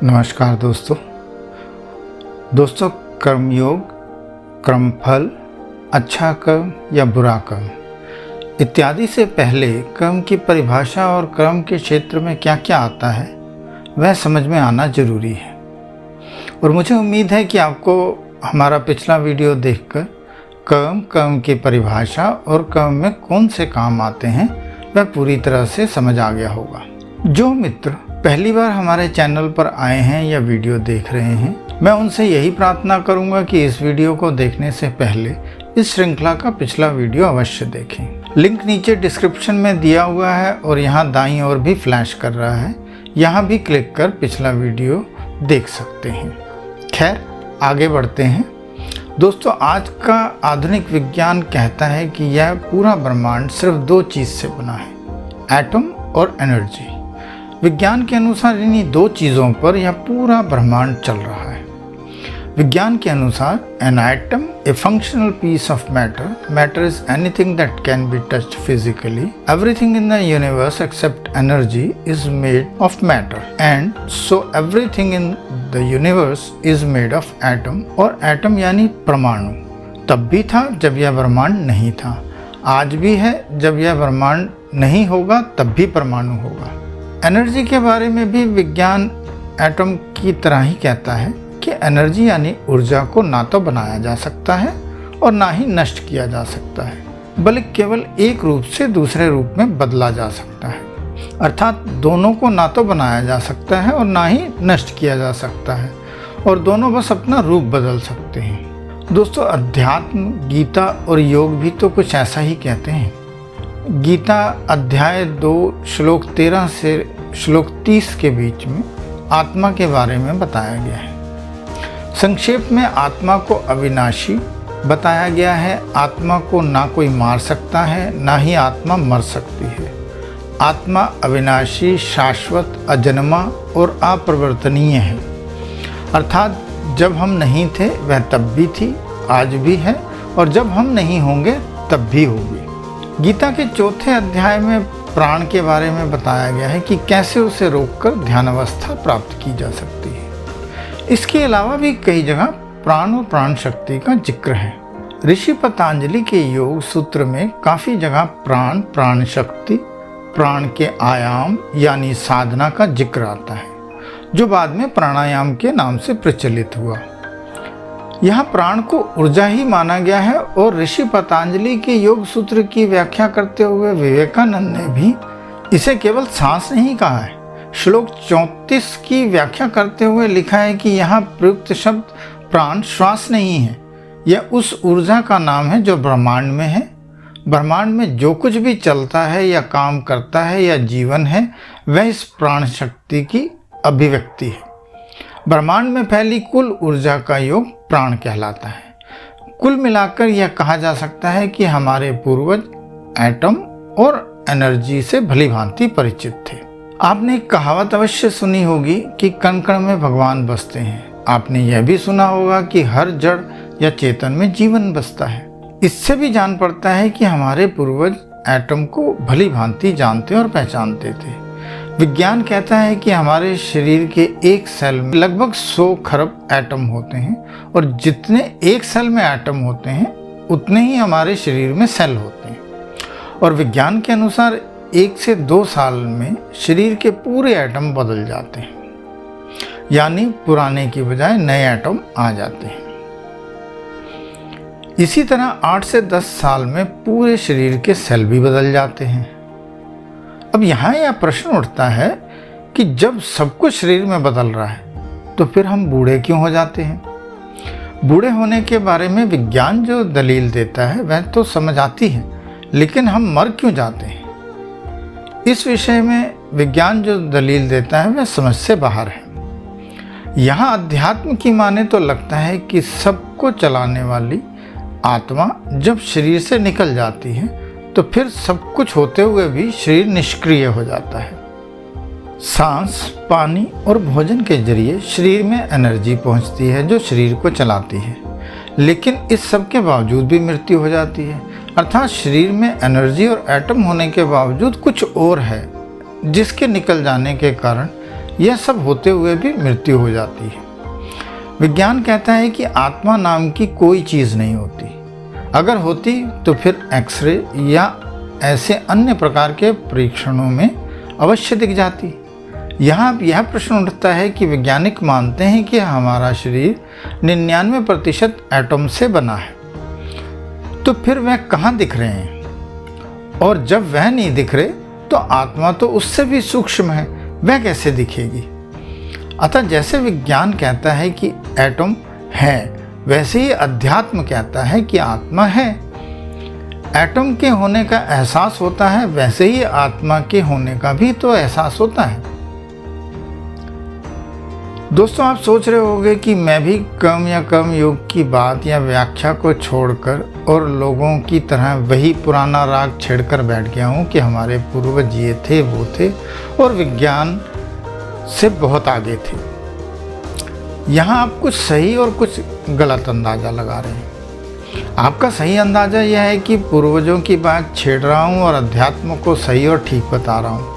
नमस्कार दोस्तों, कर्मयोग, कर्मफल, अच्छा कर्म या बुरा कर्म इत्यादि से पहले कर्म की परिभाषा और कर्म के क्षेत्र में क्या क्या आता है वह समझ में आना जरूरी है। और मुझे उम्मीद है कि आपको हमारा पिछला वीडियो देखकर कर्म की परिभाषा और कर्म में कौन से काम आते हैं वह पूरी तरह से समझ आ गया होगा। जो मित्र पहली बार हमारे चैनल पर आए हैं या वीडियो देख रहे हैं, मैं उनसे यही प्रार्थना करूंगा कि इस वीडियो को देखने से पहले इस श्रृंखला का पिछला वीडियो अवश्य देखें। लिंक नीचे डिस्क्रिप्शन में दिया हुआ है और यहाँ दाईं ओर भी फ्लैश कर रहा है, यहाँ भी क्लिक कर पिछला वीडियो देख सकते हैं। खैर, आगे बढ़ते हैं। दोस्तों, आज का आधुनिक विज्ञान कहता है कि यह पूरा ब्रह्मांड सिर्फ दो चीज़ से बना है, एटम और एनर्जी। विज्ञान के अनुसार इन्हीं दो चीज़ों पर यह पूरा ब्रह्मांड चल रहा है। विज्ञान के अनुसार an atom a functional piece of matter is anything that can be touched physically. Everything in the universe except energy is made of matter, and so everything in the universe is made of atom. और atom यानी परमाणु तब भी था जब यह ब्रह्मांड नहीं था, आज भी है, जब यह ब्रह्मांड नहीं होगा तब भी परमाणु होगा। एनर्जी के बारे में भी विज्ञान एटम की तरह ही कहता है कि एनर्जी यानी ऊर्जा को ना तो बनाया जा सकता है और ना ही नष्ट किया जा सकता है, बल्कि केवल एक रूप से दूसरे रूप में बदला जा सकता है। अर्थात दोनों को ना तो बनाया जा सकता है और ना ही नष्ट किया जा सकता है, और दोनों बस अपना रूप बदल सकते हैं। दोस्तों, अध्यात्म, गीता और योग भी तो कुछ ऐसा ही कहते हैं। गीता अध्याय 2 श्लोक 13 से श्लोक 30 के बीच में आत्मा के बारे में बताया गया है। संक्षेप में आत्मा को अविनाशी बताया गया है। आत्मा को ना कोई मार सकता है, ना ही आत्मा मर सकती है। आत्मा अविनाशी, शाश्वत, अजन्मा और अपरिवर्तनीय है। अर्थात जब हम नहीं थे वह तब भी थी, आज भी है, और जब हम नहीं होंगे तब भी होगी। गीता के 4थे अध्याय में प्राण के बारे में बताया गया है कि कैसे उसे रोककर ध्यानावस्था प्राप्त की जा सकती है। इसके अलावा भी कई जगह प्राण और प्राण शक्ति का जिक्र है। ऋषि पतंजलि के योग सूत्र में काफ़ी जगह प्राण, प्राण शक्ति, प्राण के आयाम यानी साधना का जिक्र आता है, जो बाद में प्राणायाम के नाम से प्रचलित हुआ। यहाँ प्राण को ऊर्जा ही माना गया है, और ऋषि पतंजलि के योग सूत्र की व्याख्या करते हुए विवेकानंद ने भी इसे केवल सांस नहीं कहा है। श्लोक 34 की व्याख्या करते हुए लिखा है कि यहाँ प्रयुक्त शब्द प्राण श्वास नहीं है, यह उस ऊर्जा का नाम है जो ब्रह्मांड में है। ब्रह्मांड में जो कुछ भी चलता है या काम करता है या जीवन है, वह इस प्राण शक्ति की अभिव्यक्ति है। ब्रह्मांड में फैली कुल ऊर्जा का योग प्राण कहलाता है। कुल मिलाकर यह कहा जा सकता है कि हमारे पूर्वज एटम और एनर्जी से भली भांति परिचित थे। आपने एक कहावत अवश्य सुनी होगी कि कण कण में भगवान बसते हैं। आपने यह भी सुना होगा कि हर जड़ या चेतन में जीवन बसता है। इससे भी जान पड़ता है कि हमारे पूर्वज एटम को भली भांति जानते और पहचानते थे। विज्ञान कहता है कि हमारे शरीर के एक सेल में लगभग 100 खरब एटम होते हैं, और जितने एक सेल में एटम होते हैं उतने ही हमारे शरीर में सेल होते हैं। और विज्ञान के अनुसार 1 से 2 साल में शरीर के पूरे एटम बदल जाते हैं, यानी पुराने की बजाय नए एटम आ जाते हैं। इसी तरह 8 से 10 साल में पूरे शरीर के सेल भी बदल जाते हैं। अब यहाँ यह प्रश्न उठता है कि जब सब कुछ शरीर में बदल रहा है तो फिर हम बूढ़े क्यों हो जाते हैं? बूढ़े होने के बारे में विज्ञान जो दलील देता है वह तो समझ आती है, लेकिन हम मर क्यों जाते हैं? इस विषय में विज्ञान जो दलील देता है वह समझ से बाहर है। यहाँ अध्यात्म की माने तो लगता है कि सबको चलाने वाली आत्मा जब शरीर से निकल जाती है तो फिर सब कुछ होते हुए भी शरीर निष्क्रिय हो जाता है। सांस, पानी और भोजन के जरिए शरीर में एनर्जी पहुंचती है जो शरीर को चलाती है, लेकिन इस सब के बावजूद भी मृत्यु हो जाती है। अर्थात शरीर में एनर्जी और एटम होने के बावजूद कुछ और है जिसके निकल जाने के कारण यह सब होते हुए भी मृत्यु हो जाती है। विज्ञान कहता है कि आत्मा नाम की कोई चीज़ नहीं होती। अगर होती तो फिर एक्सरे या ऐसे अन्य प्रकार के परीक्षणों में अवश्य दिख जाती। यहाँ यह प्रश्न उठता है कि वैज्ञानिक मानते हैं कि हमारा शरीर 99% एटम से बना है, तो फिर वह कहाँ दिख रहे हैं? और जब वह नहीं दिख रहे तो आत्मा तो उससे भी सूक्ष्म है, वह कैसे दिखेगी? अतः जैसे विज्ञान कहता है कि एटम है, वैसे ही अध्यात्म कहता है कि आत्मा है। एटम के होने का एहसास होता है, वैसे ही आत्मा के होने का भी तो एहसास होता है। दोस्तों, आप सोच रहे होंगे कि मैं भी कम युग की बात या व्याख्या को छोड़कर और लोगों की तरह वही पुराना राग छेड़कर बैठ गया हूँ कि हमारे पूर्वज ये थे वो थे और विज्ञान से बहुत आगे थे। यहाँ आप कुछ सही और कुछ गलत अंदाज़ा लगा रहे हैं। आपका सही अंदाज़ा यह है कि पूर्वजों की बात छेड़ रहा हूँ और अध्यात्म को सही और ठीक बता रहा हूँ,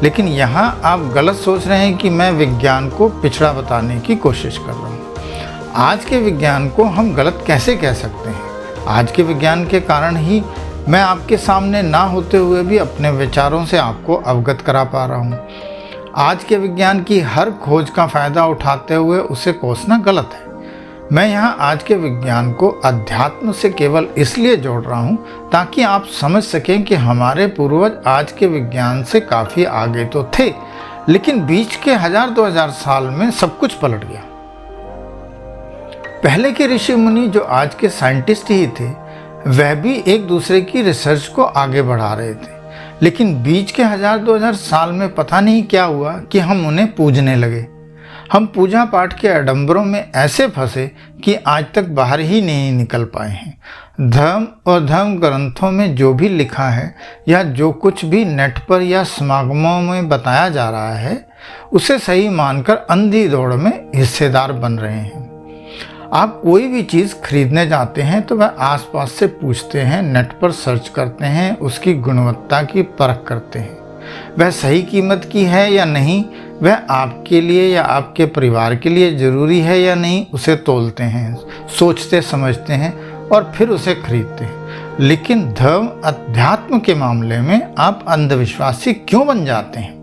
लेकिन यहाँ आप गलत सोच रहे हैं कि मैं विज्ञान को पिछड़ा बताने की कोशिश कर रहा हूँ। आज के विज्ञान को हम गलत कैसे कह सकते हैं? आज के विज्ञान के कारण ही मैं आपके सामने ना होते हुए भी अपने विचारों से आपको अवगत करा पा रहा हूँ। आज के विज्ञान की हर खोज का फ़ायदा उठाते हुए उसे कोसना गलत है। मैं यहाँ आज के विज्ञान को अध्यात्म से केवल इसलिए जोड़ रहा हूँ ताकि आप समझ सकें कि हमारे पूर्वज आज के विज्ञान से काफ़ी आगे तो थे, लेकिन बीच के 1000-2000 साल में सब कुछ पलट गया। पहले के ऋषि मुनि जो आज के साइंटिस्ट ही थे, वह भी एक दूसरे की रिसर्च को आगे बढ़ा रहे थे, लेकिन बीच के 1000-2000 साल में पता नहीं क्या हुआ कि हम उन्हें पूजने लगे। हम पूजा पाठ के आडंबरों में ऐसे फंसे कि आज तक बाहर ही नहीं निकल पाए हैं। धर्म और धर्म ग्रंथों में जो भी लिखा है या जो कुछ भी नेट पर या समागमों में बताया जा रहा है, उसे सही मानकर अंधी दौड़ में हिस्सेदार बन रहे हैं। आप कोई भी चीज़ खरीदने जाते हैं तो वह आसपास से पूछते हैं, नेट पर सर्च करते हैं, उसकी गुणवत्ता की परख करते हैं, वह सही कीमत की है या नहीं, वह आपके लिए या आपके परिवार के लिए ज़रूरी है या नहीं, उसे तोलते हैं, सोचते समझते हैं और फिर उसे खरीदते हैं। लेकिन धर्म अध्यात्म के मामले में आप अंधविश्वासी क्यों बन जाते हैं?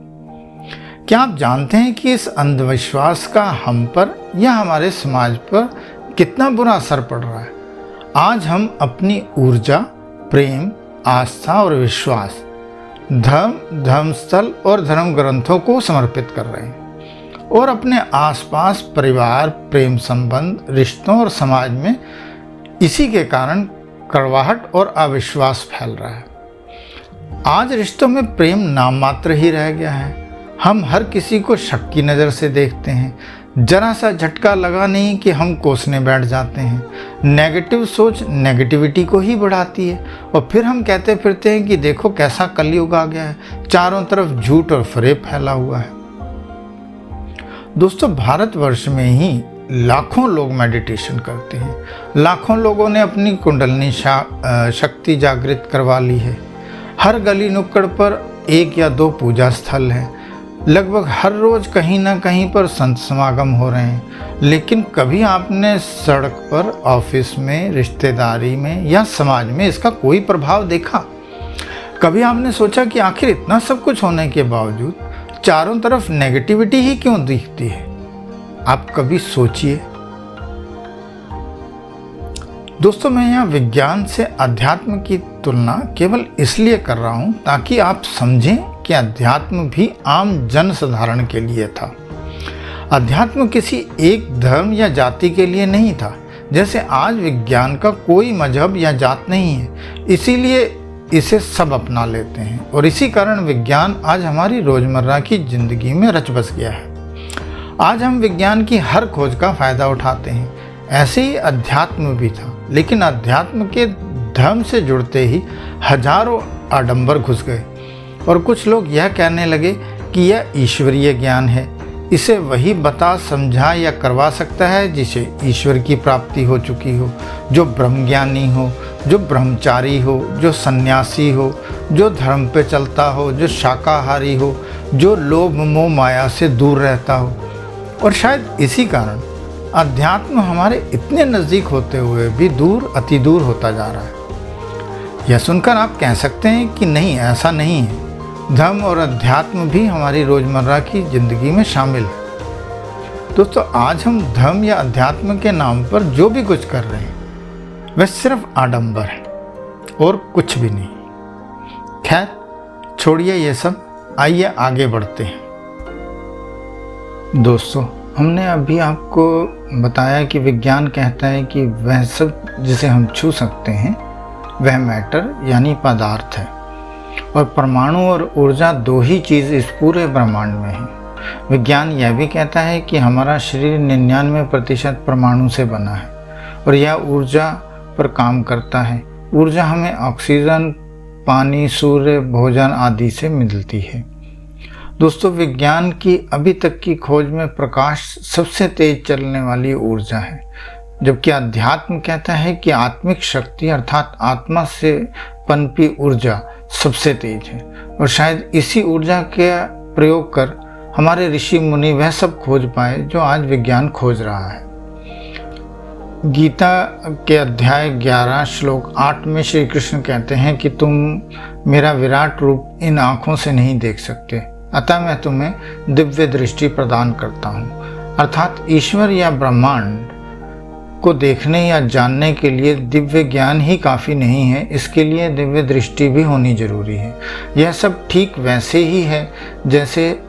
क्या आप जानते हैं कि इस अंधविश्वास का हम पर या हमारे समाज पर कितना बुरा असर पड़ रहा है? आज हम अपनी ऊर्जा, प्रेम, आस्था और विश्वास धर्म, धर्मस्थल और धर्म ग्रंथों को समर्पित कर रहे हैं और अपने आसपास परिवार, प्रेम संबंध, रिश्तों और समाज में इसी के कारण कड़वाहट और अविश्वास फैल रहा है। आज रिश्तों में प्रेम नाम मात्र ही रह गया है। हम हर किसी को शक की नज़र से देखते हैं। जरा सा झटका लगा नहीं कि हम कोसने बैठ जाते हैं। नेगेटिव सोच नेगेटिविटी को ही बढ़ाती है और फिर हम कहते फिरते हैं कि देखो कैसा कलयुग आ गया है, चारों तरफ झूठ और फरेब फैला हुआ है। दोस्तों, भारतवर्ष में ही लाखों लोग मेडिटेशन करते हैं। लाखों लोगों ने अपनी कुंडलिनी शक्ति जागृत करवा ली है। हर गली नुक्कड़ पर 1 या 2 पूजा स्थल हैं। लगभग हर रोज़ कहीं ना कहीं पर संत समागम हो रहे हैं। लेकिन कभी आपने सड़क पर, ऑफिस में, रिश्तेदारी में या समाज में इसका कोई प्रभाव देखा? कभी आपने सोचा कि आखिर इतना सब कुछ होने के बावजूद चारों तरफ नेगेटिविटी ही क्यों दिखती है? आप कभी सोचिए। दोस्तों, मैं यहाँ विज्ञान से अध्यात्म की तुलना केवल इसलिए कर रहा हूँ ताकि आप समझें कि अध्यात्म भी आम जन साधारण के लिए था। अध्यात्म किसी एक धर्म या जाति के लिए नहीं था। जैसे आज विज्ञान का कोई मजहब या जात नहीं है, इसीलिए इसे सब अपना लेते हैं और इसी कारण विज्ञान आज हमारी रोज़मर्रा की ज़िंदगी में रच बस गया है। आज हम विज्ञान की हर खोज का फ़ायदा उठाते हैं। ऐसे ही अध्यात्म भी था, लेकिन अध्यात्म के धर्म से जुड़ते ही हजारों आडंबर घुस गए और कुछ लोग यह कहने लगे कि यह ईश्वरीय ज्ञान है, इसे वही बता, समझा या करवा सकता है जिसे ईश्वर की प्राप्ति हो चुकी हो, जो ब्रह्मज्ञानी हो, जो ब्रह्मचारी हो, जो सन्यासी हो, जो धर्म पे चलता हो, जो शाकाहारी हो, जो लोभ मोह माया से दूर रहता हो। और शायद इसी कारण अध्यात्म हमारे इतने नज़दीक होते हुए भी दूर, अति दूर होता जा रहा है। यह सुनकर आप कह सकते हैं कि नहीं, ऐसा नहीं है। धर्म और अध्यात्म भी हमारी रोज़मर्रा की ज़िंदगी में शामिल है। दोस्तों, आज हम धर्म या अध्यात्म के नाम पर जो भी कुछ कर रहे हैं वह सिर्फ आडंबर है और कुछ भी नहीं। खैर, छोड़िए ये सब, आइए आगे बढ़ते हैं। दोस्तों, हमने अभी आपको बताया कि विज्ञान कहता है कि वह सब जिसे हम छू सकते हैं वह मैटर यानी पदार्थ है, और परमाणु और ऊर्जा दो ही चीज़ इस पूरे ब्रह्मांड में है। विज्ञान यह भी कहता है कि हमारा शरीर 99% परमाणु से बना है और यह ऊर्जा पर काम करता है। ऊर्जा हमें ऑक्सीजन, पानी, सूर्य, भोजन आदि से मिलती है। दोस्तों, विज्ञान की अभी तक की खोज में प्रकाश सबसे तेज चलने वाली ऊर्जा है, जबकि अध्यात्म कहता है कि आत्मिक शक्ति अर्थात आत्मा से पनपी ऊर्जा सबसे तेज है। और शायद इसी ऊर्जा के प्रयोग कर हमारे ऋषि मुनि वह सब खोज पाए जो आज विज्ञान खोज रहा है। गीता के अध्याय 11 श्लोक 8 में श्री कृष्ण कहते हैं कि तुम मेरा विराट रूप इन आँखों से नहीं देख सकते, अतः मैं तुम्हें दिव्य दृष्टि प्रदान करता हूँ। अर्थात ईश्वर या ब्रह्मांड को देखने या जानने के लिए दिव्य ज्ञान ही काफ़ी नहीं है, इसके लिए दिव्य दृष्टि भी होनी जरूरी है। यह सब ठीक वैसे ही है जैसे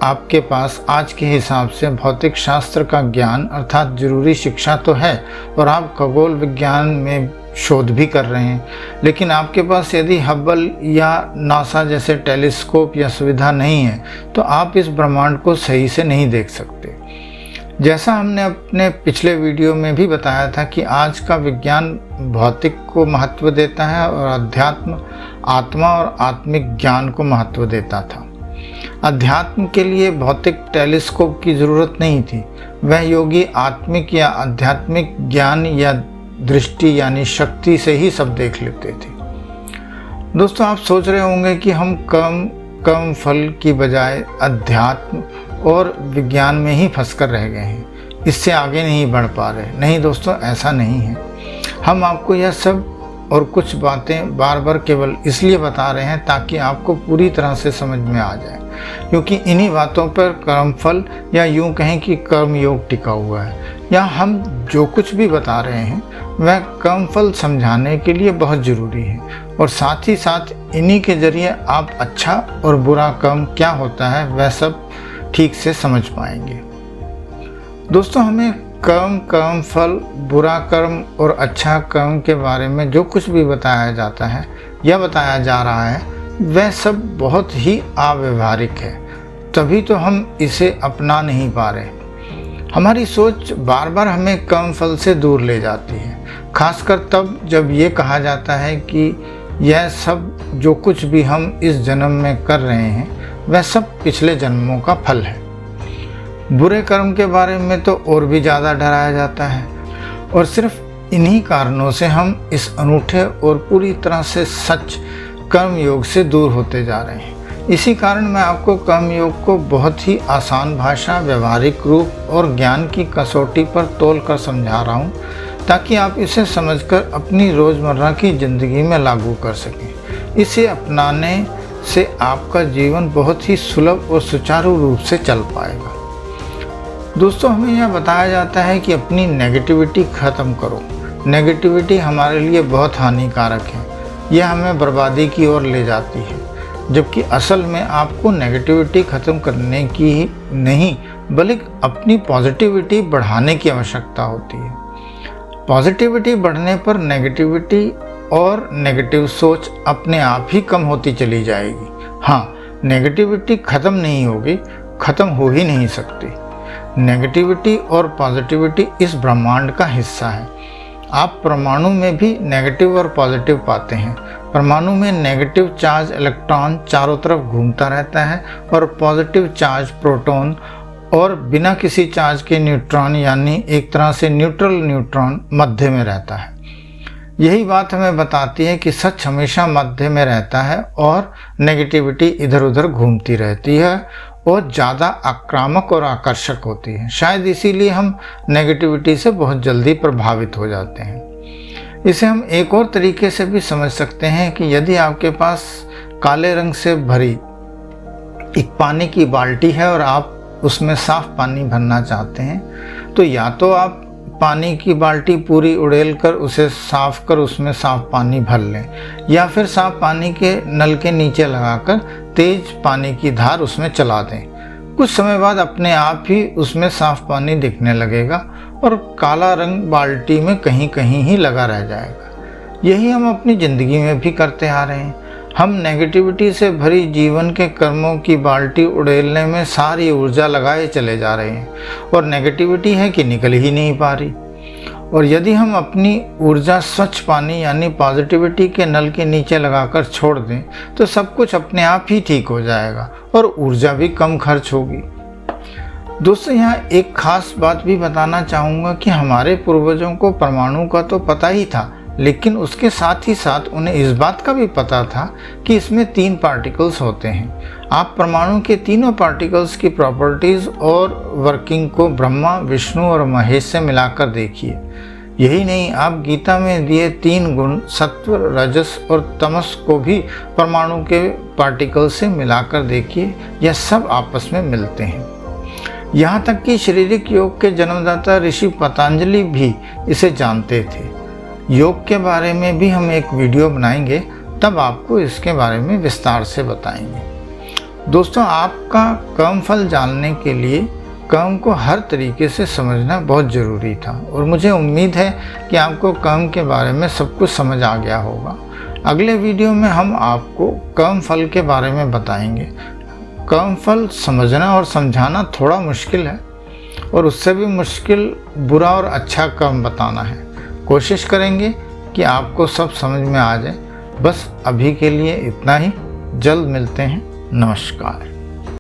आपके पास आज के हिसाब से भौतिक शास्त्र का ज्ञान अर्थात जरूरी शिक्षा तो है और आप खगोल विज्ञान में शोध भी कर रहे हैं, लेकिन आपके पास यदि हब्बल या नासा जैसे टेलीस्कोप या सुविधा नहीं है तो आप इस ब्रह्मांड को सही से नहीं देख सकते। जैसा हमने अपने पिछले वीडियो में भी बताया था कि आज का विज्ञान भौतिक को महत्व देता है और अध्यात्म आत्मा और आत्मिक ज्ञान को महत्व देता था। अध्यात्म के लिए भौतिक टेलीस्कोप की ज़रूरत नहीं थी, वह योगी आत्मिक या आध्यात्मिक ज्ञान या दृष्टि यानी शक्ति से ही सब देख लेते थे। दोस्तों, आप सोच रहे होंगे कि हम कम फल की बजाय अध्यात्म और विज्ञान में ही फंसकर रह गए हैं, इससे आगे नहीं बढ़ पा रहे। नहीं दोस्तों, ऐसा नहीं है। हम आपको यह सब और कुछ बातें बार बार केवल इसलिए बता रहे हैं ताकि आपको पूरी तरह से समझ में आ जाए, क्योंकि इन्हीं बातों पर कर्मफल या यूं कहें कि कर्म योग टिका हुआ है। या हम जो कुछ भी बता रहे हैं वह कर्मफल समझाने के लिए बहुत ज़रूरी है, और साथ ही साथ इन्हीं के जरिए आप अच्छा और बुरा कर्म क्या होता है वह सब ठीक से समझ पाएंगे। दोस्तों, हमें कर्म फल, बुरा कर्म और अच्छा कर्म के बारे में जो कुछ भी बताया जाता है या बताया जा रहा है वह सब बहुत ही अव्यवहारिक है, तभी तो हम इसे अपना नहीं पा रहे। हमारी सोच बार बार हमें कर्म फल से दूर ले जाती है, खासकर तब जब ये कहा जाता है कि यह सब जो कुछ भी हम इस जन्म में कर रहे हैं वह सब पिछले जन्मों का फल है। बुरे कर्म के बारे में तो और भी ज़्यादा डराया जाता है, और सिर्फ इन्हीं कारणों से हम इस अनूठे और पूरी तरह से सच कर्म योग से दूर होते जा रहे हैं। इसी कारण मैं आपको कर्म योग को बहुत ही आसान भाषा, व्यवहारिक रूप और ज्ञान की कसौटी पर तोल कर समझा रहा हूँ, ताकि आप इसे समझकर अपनी रोज़मर्रा की ज़िंदगी में लागू कर सकें। इसे अपनाने से आपका जीवन बहुत ही सुलभ और सुचारू रूप से चल पाएगा। दोस्तों, हमें यह बताया जाता है कि अपनी नेगेटिविटी ख़त्म करो। नेगेटिविटी हमारे लिए बहुत हानिकारक है, यह हमें बर्बादी की ओर ले जाती है, जबकि असल में आपको नेगेटिविटी ख़त्म करने की ही नहीं बल्कि अपनी पॉजिटिविटी बढ़ाने की आवश्यकता होती है। पॉजिटिविटी बढ़ने पर नेगेटिविटी और नेगेटिव सोच अपने आप ही कम होती चली जाएगी। हाँ, नेगेटिविटी ख़त्म नहीं होगी, ख़त्म हो ही नहीं सकती। नेगेटिविटी और पॉजिटिविटी इस ब्रह्मांड का हिस्सा है। आप परमाणु में भी नेगेटिव और पॉजिटिव पाते हैं। परमाणु में नेगेटिव चार्ज इलेक्ट्रॉन चारों तरफ घूमता रहता है और पॉजिटिव चार्ज प्रोटॉन और बिना किसी चार्ज के न्यूट्रॉन यानी एक तरह से न्यूट्रल न्यूट्रॉन मध्य में रहता है। यही बात हमें बताती है कि सच हमेशा मध्य में रहता है और नेगेटिविटी इधर उधर घूमती रहती है और ज़्यादा आक्रामक और आकर्षक होती है। शायद इसीलिए हम नेगेटिविटी से बहुत जल्दी प्रभावित हो जाते हैं। इसे हम एक और तरीके से भी समझ सकते हैं कि यदि आपके पास काले रंग से भरी एक पानी की बाल्टी है और आप उसमें साफ पानी भरना चाहते हैं, तो या तो आप पानी की बाल्टी पूरी उड़ेल कर उसे साफ कर उसमें साफ पानी भर लें, या फिर साफ पानी के नल के नीचे लगाकर तेज पानी की धार उसमें चला दें। कुछ समय बाद अपने आप ही उसमें साफ पानी दिखने लगेगा और काला रंग बाल्टी में कहीं कहीं ही लगा रह जाएगा। यही हम अपनी ज़िंदगी में भी करते आ रहे हैं। हम नेगेटिविटी से भरी जीवन के कर्मों की बाल्टी उड़ेलने में सारी ऊर्जा लगाए चले जा रहे हैं और नेगेटिविटी है कि निकल ही नहीं पा रही। और यदि हम अपनी ऊर्जा स्वच्छ पानी यानी पॉजिटिविटी के नल के नीचे लगाकर छोड़ दें तो सब कुछ अपने आप ही ठीक हो जाएगा और ऊर्जा भी कम खर्च होगी। दोस्तों, यहाँ एक खास बात भी बताना चाहूँगा कि हमारे पूर्वजों को परमाणु का तो पता ही था, लेकिन उसके साथ ही साथ उन्हें इस बात का भी पता था कि इसमें 3 पार्टिकल्स होते हैं। आप परमाणु के तीनों पार्टिकल्स की प्रॉपर्टीज़ और वर्किंग को ब्रह्मा, विष्णु और महेश से मिलाकर देखिए। यही नहीं, आप गीता में दिए 3 गुण सत्व, रजस और तमस को भी परमाणु के पार्टिकल से मिलाकर देखिए। यह सब आपस में मिलते हैं। यहाँ तक कि शारीरिक योग के जन्मदाता ऋषि पतंजलि भी इसे जानते थे। योग के बारे में भी हम एक वीडियो बनाएंगे, तब आपको इसके बारे में विस्तार से बताएंगे। दोस्तों, आपका कर्मफल जानने के लिए कर्म को हर तरीके से समझना बहुत ज़रूरी था और मुझे उम्मीद है कि आपको कर्म के बारे में सब कुछ समझ आ गया होगा। अगले वीडियो में हम आपको कर्मफल के बारे में बताएंगे। कर्मफल समझना और समझाना थोड़ा मुश्किल है और उससे भी मुश्किल बुरा और अच्छा कर्म बताना है। कोशिश करेंगे कि आपको सब समझ में आ जाए। बस अभी के लिए इतना ही। जल्द मिलते हैं। नमस्कार।